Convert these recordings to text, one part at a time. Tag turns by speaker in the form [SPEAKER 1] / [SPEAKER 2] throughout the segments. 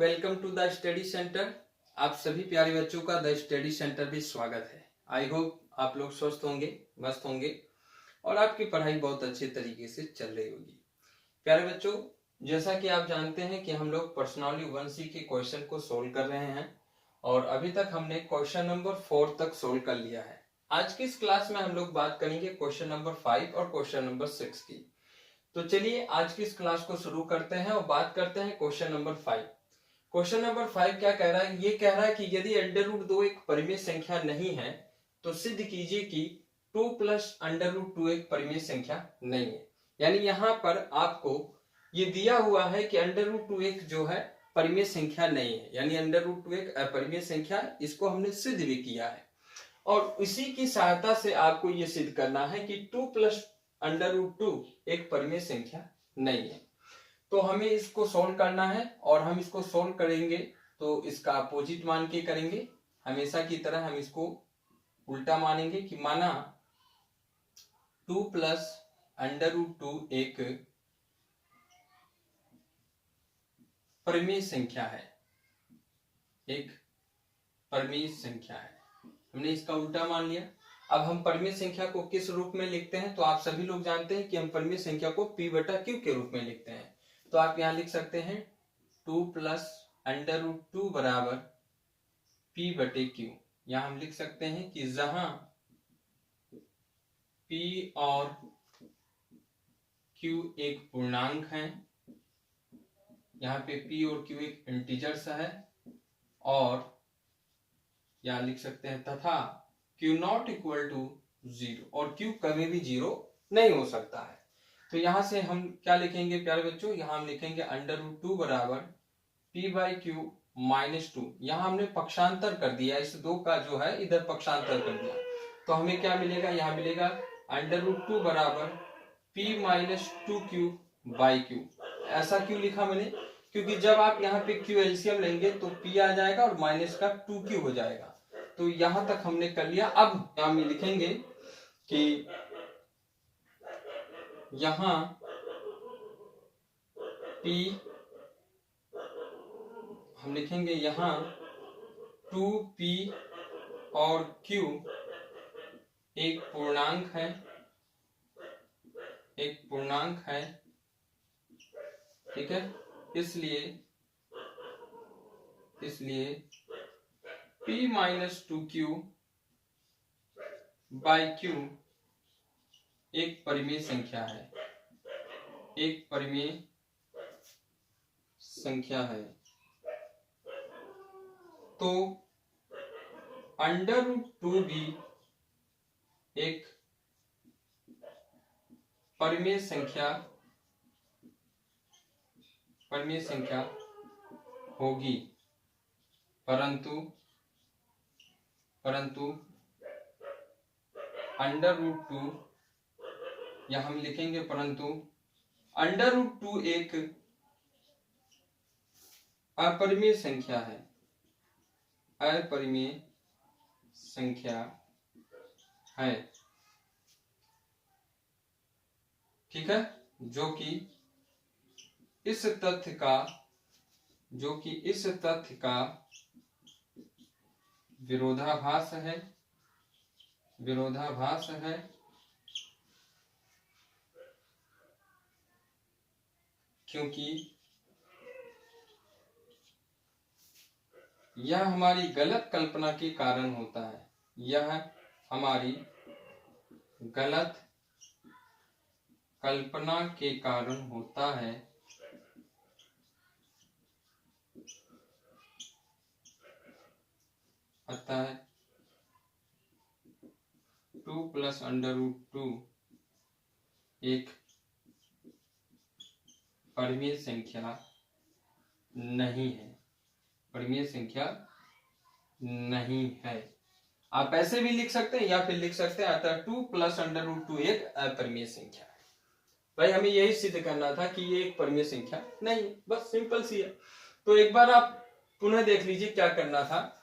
[SPEAKER 1] Welcome to the study centre. आप सभी प्यारे बच्चों का द स्टडी सेंटर भी स्वागत है। आई होप आप लोग स्वस्थ होंगे, मस्त होंगे और आपकी पढ़ाई बहुत अच्छे तरीके से चल रही होगी। प्यारे बच्चों, जैसा कि आप जानते हैं कि हम लोग पर्सनालिटी 1C के क्वेश्चन को सोल्व कर रहे हैं और अभी तक हमने क्वेश्चन नंबर 4 तक सोल्व कर लिया है। आज की इस क्लास में हम लोग बात करेंगे क्वेश्चन नंबर 5 और क्वेश्चन नंबर 6 की। तो चलिए आज की इस क्लास को शुरू करते हैं और बात करते हैं क्वेश्चन नंबर 5। क्वेश्चन नंबर 5 क्या कह रहा है? ये कह रहा है कि यदि √2 एक परिमेय संख्या नहीं है तो सिद्ध कीजिए कि 2 + √2 एक परिमेय संख्या नहीं है। यानी यहाँ पर आपको ये दिया हुआ है कि √2 एक जो है परिमेय संख्या नहीं है, यानी √2 एक अपरिमेय संख्या, इसको हमने सिद्ध भी किया है। और इसी की सहायता से आपको ये सिद्ध करना है कि 2 + √2 एक परिमेय संख्या नहीं है। तो हमें इसको सोल्व करना है और हम इसको सोल्व करेंगे तो इसका अपोजिट मान के करेंगे। हमेशा की तरह हम इसको उल्टा मानेंगे कि माना 2 + √2 एक परिमेय संख्या है, एक परिमेय संख्या है। हमने इसका उल्टा मान लिया। अब हम परिमेय संख्या को किस रूप में लिखते हैं? तो आप सभी लोग जानते हैं कि हम परिमेय संख्या को P/Q के रूप में लिखते हैं। तो आप यहां लिख सकते हैं 2 + √2 बराबर P/Q। यहां हम लिख सकते हैं कि जहां P और Q एक पूर्णांक है, यहाँ पे P और Q एक इंटीजर्स है, और यहां लिख सकते हैं तथा Q0 = 0 और Q कभी भी 0 नहीं हो सकता है। तो यहां से हम क्या लिखेंगे प्यारे बच्चों? यहां हम लिखेंगे √2 बराबर P/Q - 2। यहां हमने पक्षांतर कर दिया, इस 2 का जो है इधर पक्षांतर कर दिया। तो हमें क्या मिलेगा? यहां मिलेगा √2 बराबर P - 2Q/Q। ऐसा क्यों लिखा मैंने? क्योंकि जब आप यहाँ पे Q एलसीएम लेंगे तो P आ जाएगा और माइनस का 2Q हो जाएगा। तो यहां तक हमने कर लिया। अब यहां में लिखेंगे कि यहां P हम लिखेंगे, यहां 2P और Q एक पूर्णांक है, एक पूर्णांक है, ठीक है। इसलिए P - 2Q/Q एक परिमेय संख्या है, एक परिमेय संख्या है। तो √2 भी एक परिमेय संख्या होगी, परंतु √2, या हम लिखेंगे परंतु √2 एक अपरिमेय संख्या है, अपरिमेय संख्या है, ठीक है। जो कि इस तथ्य का विरोधाभास है, क्योंकि यह हमारी गलत कल्पना के कारण होता है, यह हमारी गलत कल्पना के कारण होता है, अतः 2 + √2 एक परिमेय संख्या नहीं है, परिमेय संख्या नहीं है। आप ऐसे भी लिख सकते हैं या फिर लिख सकते हैं अतः 2 + √2 एक अपरिमेय संख्या है। भाई हमें यही सिद्ध करना था कि ये एक परिमेय संख्या नहीं, बस सिंपल सी है। तो एक बार आप पुनः देख लीजिए क्या करना था।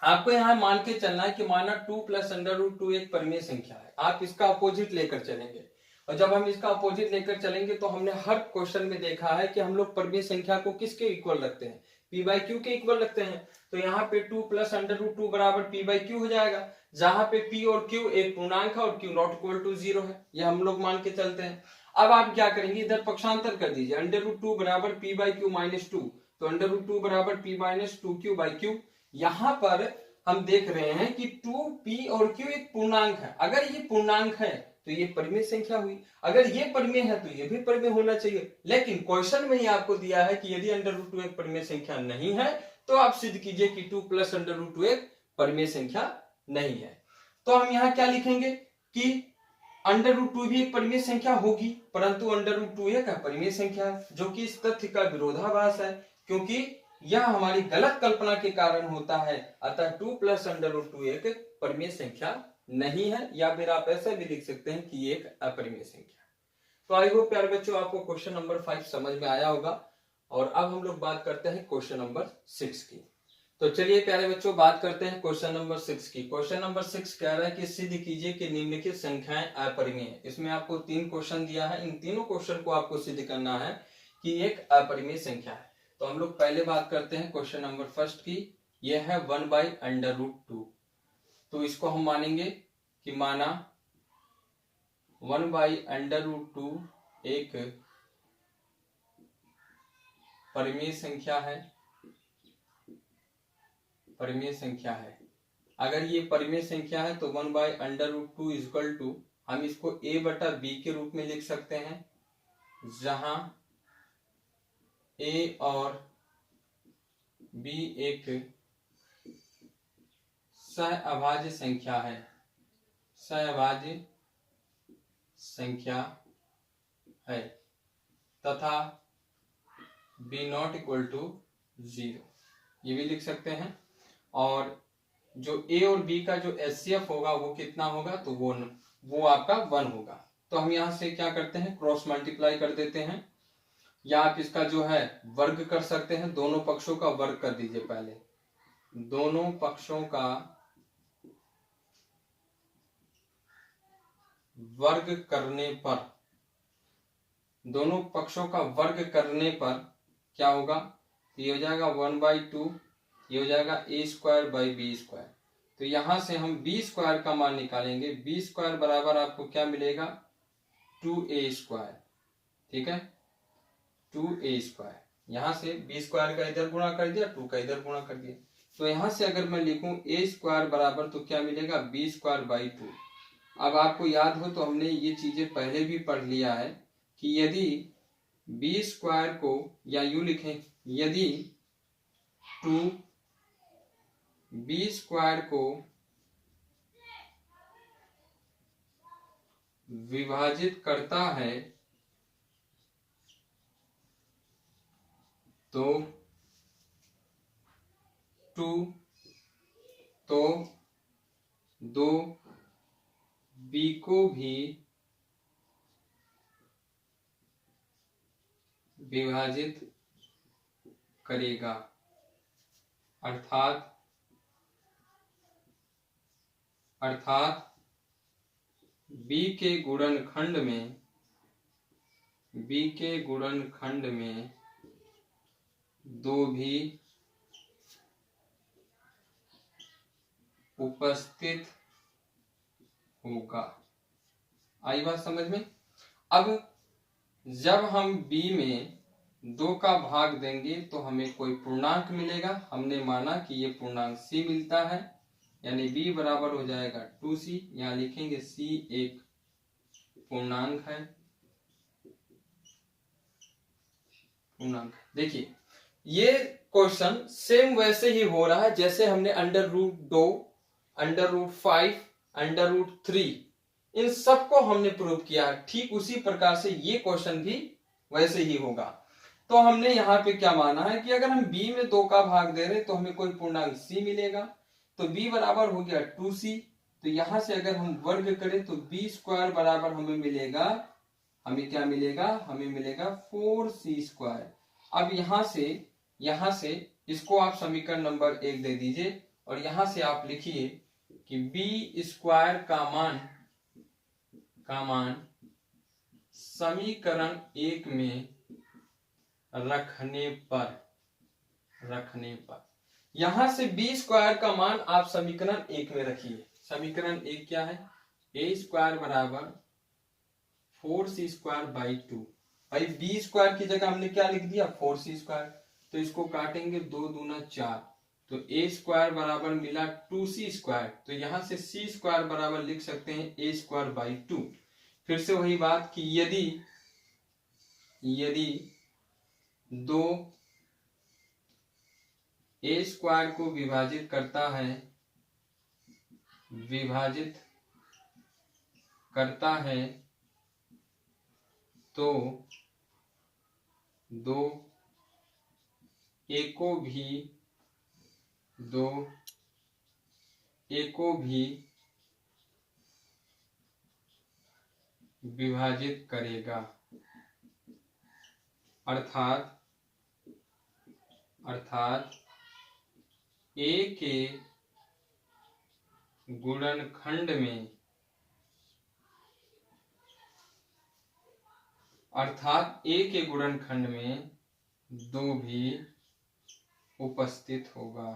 [SPEAKER 1] आपको यहां मान के चलना है कि माना 2 + √2 एक परिमेय संख्या है। आप इसका अपोजिट लेकर चलेंगे, और जब हम इसका अपोजिट लेकर चलेंगे तो हमने हर क्वेश्चन में देखा है कि हम लोग परिमेय संख्या को किसके इक्वल रखते हैं? पी बाई क्यू के इक्वल रखते हैं। तो यहाँ पे 2 प्लस अंडर रूट 2 बराबर पी बाई क्यू हो जाएगा, जहां पे पी और क्यू एक पूर्णांक है और क्यू नॉट इक्वल टू 0 है, ये हम लोग मान के चलते हैं। अब आप क्या करेंगे, इधर पक्षांतर कर दीजिए, अंडर रूट 2 बराबर पी बाई क्यू माइनस 2, तो अंडर रूट 2 बराबर P minus 2 Q by Q. यहाँ पर हम देख रहे हैं कि 2 पी और क्यू एक पूर्णांक है, अगर ये पूर्णांक है तो ये परिमेय संख्या हुई, अगर ये परिमेय है तो ये भी परिमेय होना चाहिए। लेकिन क्वेश्चन में ही आपको दिया है कि यदि अंडर रूट 2 एक परिमेय संख्या नहीं है तो आप सिद्ध कीजिए कि 2 प्लस अंडर रूट 2 एक परिमेय संख्या नहीं है। तो हम यहाँ क्या लिखेंगे कि अंडर रूट 2 भी एक परिमेय संख्या होगी, परंतु अंडर रूट 2 एक अपरिमेय संख्या है, जो कि इस तथ्य का विरोधाभास है, क्योंकि यह हमारी गलत कल्पना के कारण होता है। अतः 2 प्लस अंडर रूट 2 एक परिमेय संख्या नहीं है, या फिर आप ऐसा भी लिख सकते हैं कि एक अपरिमेय संख्या। तो आई होप प्यारे बच्चों आपको क्वेश्चन नंबर 5 समझ में आया होगा। और अब हम लोग बात करते हैं क्वेश्चन नंबर 6 की। तो चलिए प्यारे बच्चों बात करते हैं क्वेश्चन नंबर 6 की। क्वेश्चन नंबर 6 कह रहा है कि सिद्ध कीजिए कि निम्नलिखित संख्याएं अपरिमेय है। इसमें आपको 3 क्वेश्चन दिया है, इन तीनों क्वेश्चन को आपको सिद्ध करना है कि एक अपरिमेय संख्या है। तो हम लोग पहले बात करते हैं क्वेश्चन नंबर फर्स्ट की, यह है 1 बाई अंडर रूट 2। तो इसको हम मानेंगे कि माना 1 बाई अंडर रूट 2 एक परिमेय संख्या है, परिमेय संख्या है। अगर ये परिमेय संख्या है तो 1 by under root 2 equal to, हम इसको a बटा b के रूप में लिख सकते हैं, जहां a और b एक सहअभाज्य संख्या है, सहअभाज्य संख्या है, तथा b नॉट इक्वल टू 0, ये भी लिख सकते हैं। और जो a और b का जो HCF होगा वो कितना होगा, तो वो आपका 1 होगा। तो हम यहां से क्या करते हैं, क्रॉस मल्टीप्लाई कर देते हैं, या आप इसका जो है वर्ग कर सकते हैं, दोनों पक्षों का वर्ग कर दीजिए। पहले दोनों पक्षों का वर्ग करने पर, दोनों पक्षों का वर्ग करने पर क्या होगा, ये हो जाएगा 1/2, ये हो जाएगा a square by B square. तो यहां से हम बी स्क्वायर का मान निकालेंगे, बी स्क्वायर बराबर आपको क्या मिलेगा, 2a स्क्वायर, ठीक है, 2a स्क्वायर। यहां से बी स्क्वायर का इधर गुणा कर दिया, 2 का इधर गुणा कर दिया। तो यहां से अगर मैं लिखूं a स्क्वायर बराबर, तो क्या मिलेगा, बी स्क्वायर बाई 2। अब आपको याद हो तो हमने ये चीजें पहले भी पढ़ लिया है कि यदि बी स्क्वायर को, या यूं लिखें, यदि 2b स्क्वायर को विभाजित करता है तो 2b को भी विभाजित करेगा, अर्थात b के गुणनखंड में, b के गुणनखंड में 2 भी उपस्थित होगा। आई बात समझ में। अब जब हम b में 2 का भाग देंगे तो हमें कोई पूर्णांक मिलेगा। हमने माना कि ये पूर्णांक c मिलता है, यानी b बराबर हो जाएगा 2c। यहाँ लिखेंगे c एक पूर्णांक है, पूर्णांक। देखिए ये क्वेश्चन सेम वैसे ही हो रहा है जैसे हमने under root 2, under root 5, under root 3, इन सबको हमने प्रूव किया, ठीक उसी प्रकार से ये क्वेश्चन भी वैसे ही होगा। तो हमने यहाँ पे क्या माना है कि अगर हम b में 2 का भाग दे रहे तो हमें कोई पूर्णांक c मिलेगा, तो b बराबर हो गया 2c। तो यहां से अगर हम वर्ग करें तो b स्क्वायर बराबर हमें मिलेगा, हमें क्या मिलेगा, हमें मिलेगा 4c स्क्वायर। अब यहां से इसको आप समीकरण नंबर 1 दे दीजिए, और यहां से आप लिखिए कि b स्क्वायर का मान समीकरण 1 में रखने पर रखने पर यहां से बी स्क्वायर का मान आप समीकरण 1 में रखिए। समीकरण 1 क्या है? ए स्क्वायर बराबर 4c² बाई 2। भाई बी स्क्वायर की जगह हमने क्या लिख दिया? 4c²। तो इसको काटेंगे 2 दूना 4, तो ए स्क्वायर बराबर मिला 2c²। तो यहां से c स्क्वायर बराबर लिख सकते हैं ए स्क्वायर बाई 2। फिर से वही बात कि यदि दो ए स्क्वायर को विभाजित करता है तो दो ए को भी विभाजित करेगा। अर्थात ए के गुणनखंड में दो भी उपस्थित होगा।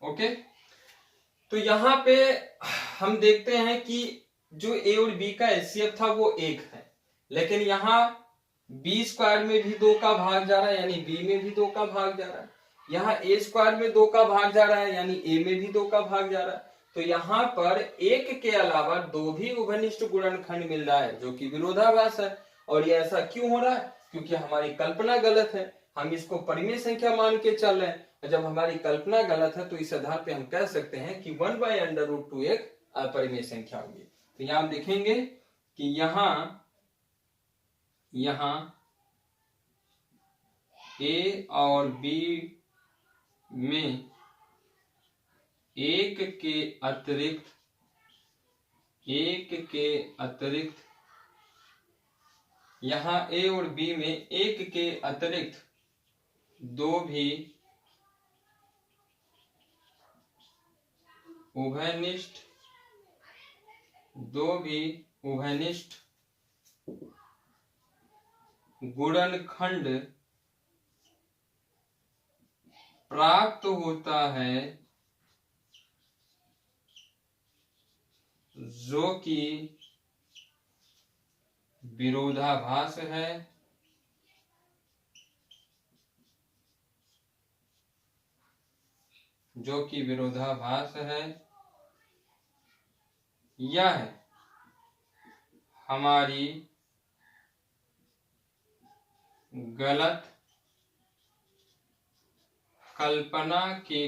[SPEAKER 1] ओके, तो यहाँ पे हम देखते हैं कि जो ए और बी का एचसीएफ था वो 1 है, लेकिन यहाँ बी स्क्वायर में भी 2 का भाग जा रहा है, यानी बी में भी 2 का भाग जा रहा है। यहाँ ए स्क्वायर में 2 का भाग जा रहा है, यानी ए में भी 2 का भाग जा रहा है। तो यहाँ पर 1 के अलावा 2 भी उभयनिष्ठ गुणनखंड मिल रहा है, जो कि विरोधाभास है। और ये ऐसा क्यों हो रहा है? क्योंकि हमारी कल्पना गलत है। हम इसको परिमेय संख्या मान के चल रहे हैं। जब हमारी कल्पना गलत है तो इस आधार पे हम कह सकते हैं कि 1/√2 एक अपरिमेय संख्या होगी। तो यहाँ हम देखेंगे कि यहाँ ए और बी में एक के अतिरिक्त यहाँ ए और बी में एक के अतिरिक्त दो भी उभयनिष्ठ गुणनखंड प्राप्त होता है, जो कि विरोधाभास है। यह हमारी गलत कल्पना के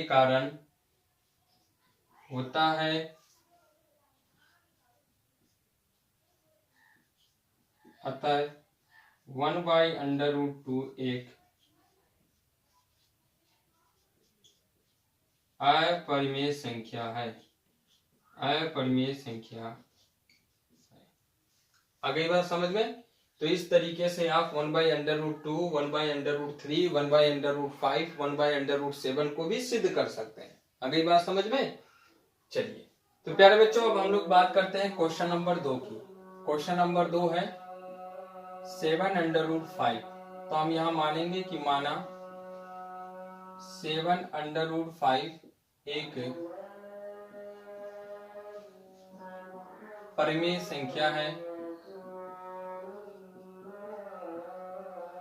[SPEAKER 1] कारण होता है। अतः 1/√2 एक अपरिमेय संख्या है। आ गई बात समझ में? तो इस तरीके से आप 1/√2, 1/√3, 1/√5, 1/√7 को भी सिद्ध कर सकते हैं। आ गई बात समझ में? चलिए, तो प्यारे बच्चों, अब हम लोग बात करते हैं क्वेश्चन नंबर 2 की। क्वेश्चन नंबर 2 है 7√5। तो हम यहाँ मानेंगे कि माना 7√5 एक परिमेय संख्या है।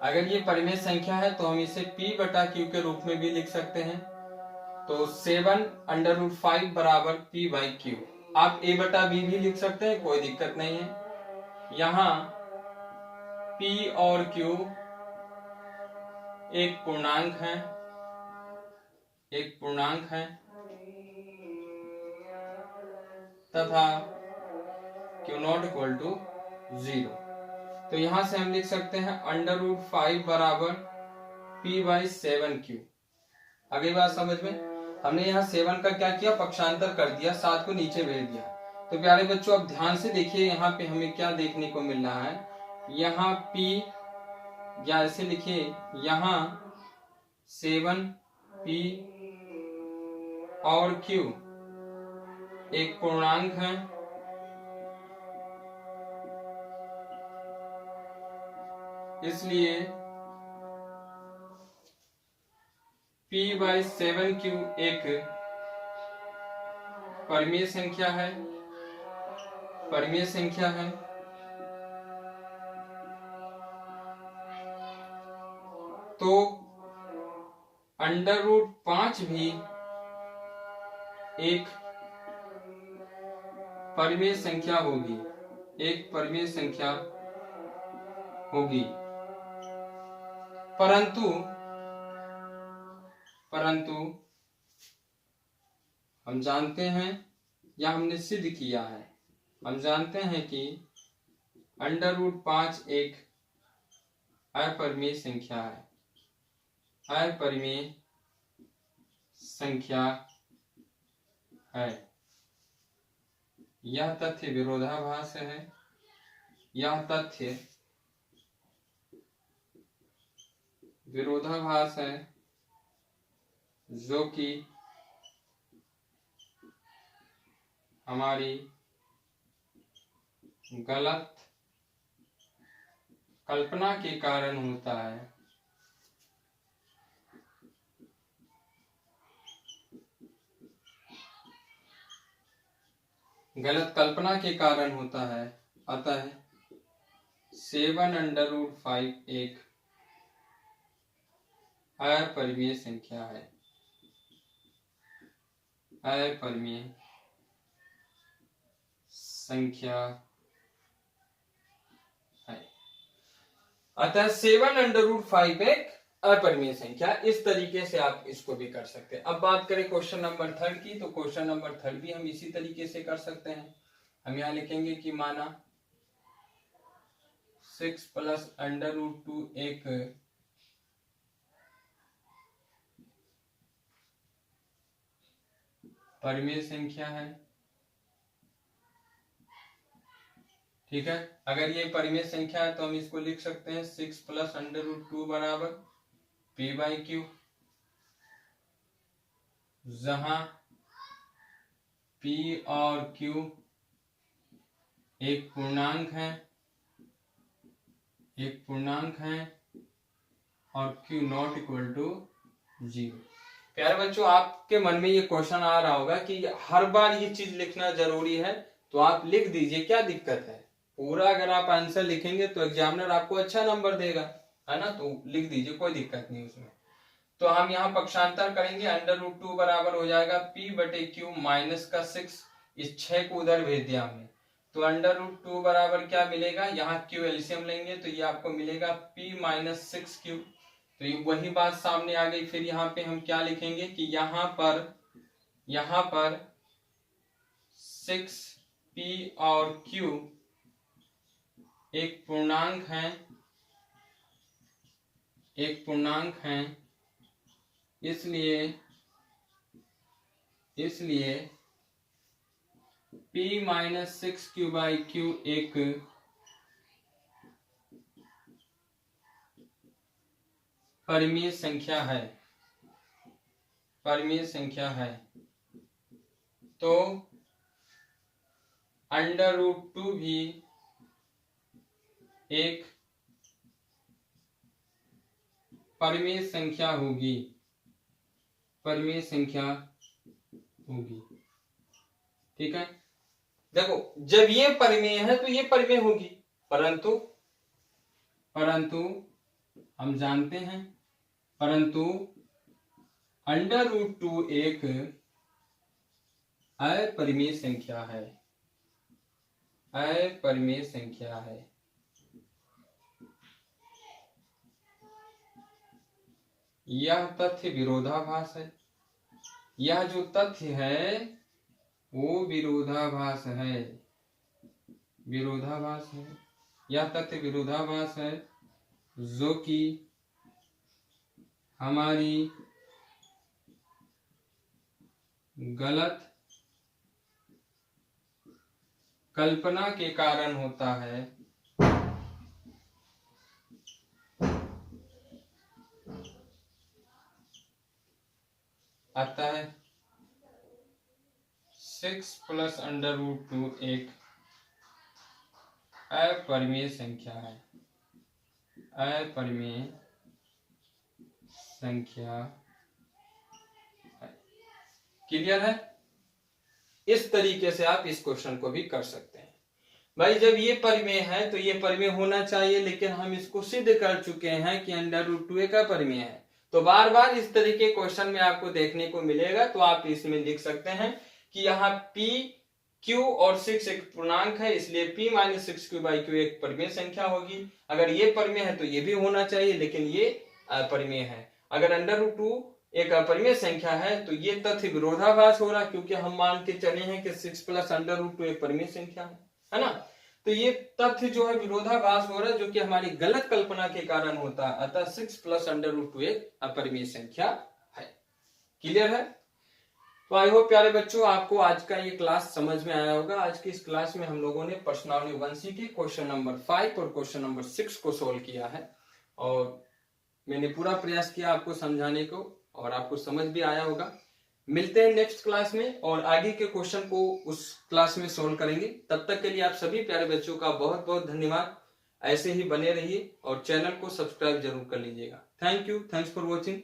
[SPEAKER 1] अगर ये परिमेय संख्या है तो हम इसे P/Q के रूप में भी लिख सकते हैं। तो 7√5 बराबर P/Q। आप A/B भी लिख सकते हैं, कोई दिक्कत नहीं है। यहाँ P और Q एक पूर्णांक है तथा Q0 = 0। तो यहां से हम लिख सकते हैं √5 बराबर P/7Q। आगे बात समझ में? हमने यहाँ 7 का क्या किया? पक्षांतर कर दिया, 7 को नीचे भेज दिया। तो प्यारे बच्चों, अब ध्यान से देखिए यहाँ पे हमें क्या देखने को मिल रहा है। यहाँ P, या ऐसे लिखिए, यहाँ 7 P और Q एक पूर्णांक है, इसलिए p/7q एक परिमेय संख्या है, परिमेय संख्या है। तो √5 भी एक परिमेय संख्या होगी, एक परिमेय संख्या होगी। परंतु हम जानते हैं, या हमने सिद्ध किया है, हम जानते हैं कि √5 एक अपरिमेय संख्या है, अपरिमेय संख्या है। यह तथ्य विरोधाभास है, यह तथ्य विरोधाभास है, जो कि हमारी गलत कल्पना के कारण होता है। गलत कल्पना के कारण होता है। अतः 7√5 एक अपरिमेय संख्या है, अपरिमेय संख्या है। अतः 7√5 एक अपरिमेय संख्या। इस तरीके से आप इसको भी कर सकते हैं। अब बात करें क्वेश्चन नंबर 3 की, तो क्वेश्चन नंबर 3 भी हम इसी तरीके से कर सकते हैं। हम यहां लिखेंगे कि माना 6 + √2 एक परिमेय संख्या है। ठीक है, अगर ये परिमेय संख्या है तो हम इसको लिख सकते हैं 6 + √2 बराबर p/q, जहां p और q एक पूर्णांक है, एक पूर्णांक है, और q ≠ 0। प्यारे बच्चों, आपके मन में ये क्वेश्चन आ रहा होगा कि हर बार ये चीज लिखना जरूरी है, तो आप लिख दीजिए, क्या दिक्कत है। पूरा अगर आप आंसर लिखेंगे तो एग्जामिनर आपको अच्छा नंबर देगा, है ना। तो लिख दीजिए, कोई दिक्कत नहीं उसमें। तो हम यहाँ पक्षांतर करेंगे, √2 बराबर हो जाएगा p/q माइनस का 6, इस 6 को उधर भेज दिया हमने, तो √2 बराबर क्या मिलेगा, यहाँ q एलसीएम लेंगे तो ये आपको मिलेगा p - 6q। तो ये वही बात सामने आ गई। फिर यहाँ पे हम क्या लिखेंगे कि यहाँ पर 6p और q एक पूर्णांक है, एक पूर्णांक है, इसलिए p - 6q/q एक परिमेय संख्या है, परिमेय संख्या है। तो √2 भी एक परिमेय संख्या होगी, परिमेय संख्या होगी। ठीक है, देखो जब ये परिमेय है तो ये परिमेय होगी, परंतु हम जानते हैं, परंतु √2 एक अपरिमेय संख्या है, अपरिमेय संख्या है। यह तथ्य विरोधाभास है, यह जो तथ्य है वो विरोधाभास है, विरोधाभास है। यह तथ्य विरोधाभास है, जो कि हमारी गलत कल्पना के कारण होता है। अतः 6 प्लस अंडर रूट 2 एक अपरिमेय संख्या है। अपरिमेय संख्या है। क्लियर है? इस तरीके से आप इस क्वेश्चन को भी कर सकते हैं। भाई जब ये परिमेय है तो ये परिमेय होना चाहिए, लेकिन हम इसको सिद्ध कर चुके हैं कि अंडर रूट 2 एक अपरिमेय है। तो बार बार इस तरीके क्वेश्चन में आपको देखने को मिलेगा, तो आप इसमें लिख सकते हैं कि यहाँ p q और 6 एक पूर्णांक है, इसलिए p minus 6q by q एक परिमेय संख्या होगी। अगर ये परिमेय है तो ये भी होना चाहिए, लेकिन ये अपरिमेय है। अगर अंडर रूट 2 एक अपरिमेय संख्या है तो ये तथ्य विरोधाभास हो रहा, क्योंकि हम मान के चले हैं कि 6 प्लस अंडर रूट 2 एक परिमेय संख्या है ना। तो ये तथ्य जो है विरोधाभास हो रहा है, जो कि हमारी गलत कल्पना के कारण होता है। अतः 6 प्लस अंडर रूट 2 एक अपरिमेय संख्या है। क्लियर है? तो आई होप प्यारे बच्चों आपको आज का ये क्लास समझ में आया होगा। आज की इस क्लास में हम लोगों ने प्रश्नावली 1C के क्वेश्चन नंबर 5 और क्वेश्चन नंबर 6 को सोल्व किया है, और मैंने पूरा प्रयास किया आपको समझाने को, और आपको समझ भी आया होगा। मिलते हैं नेक्स्ट क्लास में, और आगे के क्वेश्चन को उस क्लास में सोल्व करेंगे। तब तक के लिए आप सभी प्यारे बच्चों का बहुत बहुत धन्यवाद। ऐसे ही बने रहिए और चैनल को सब्सक्राइब जरूर कर लीजिएगा। Thank you, thanks for watching.